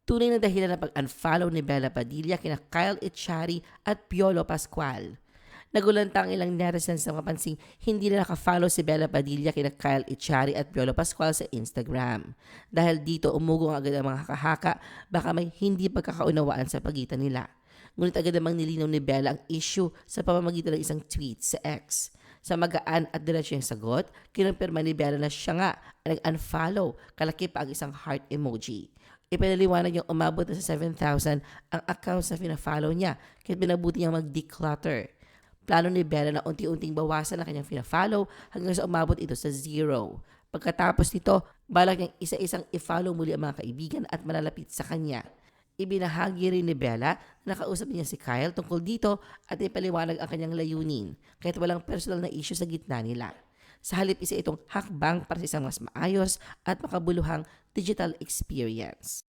Tunay na dahilan ng pag-unfollow ni Bella Padilla kina Kyle Echari at Piolo Pascual. Nagulanta ang ilang netizens sa mapansing hindi na nakafollow si Bella Padilla kina Kyle Echari at Piolo Pascual sa Instagram. Dahil dito umugong agad ang mga kahaka, baka may hindi pagkakaunawaan sa pagitan nila. Ngunit agad namang nilinaw ni Bella ang issue sa pamamagitan ng isang tweet sa X. Sa magaan at diretsyo yung sagot, kinumpirma ni Bella na siya nga ang nag-unfollow, kalaki pa ang isang heart emoji. Ipinaliwanag niyang umabot na sa 7,000 ang accounts na fina-follow niya kaya binabuti niyang mag-declutter. Plano ni Bella na unti-unting bawasan ang kanyang fina-follow hanggang sa umabot ito sa 0. Pagkatapos nito, balak niyang isa-isang i-follow muli ang mga kaibigan at malalapit sa kanya. Ibinahagi rin ni Bella na nakausap niya si Kyle tungkol dito at ipaliwanag ang kanyang layunin kahit walang personal na issue sa gitna nila. Sa halip isa itong hakbang para sa isang mas maayos at makabuluhang digital experience.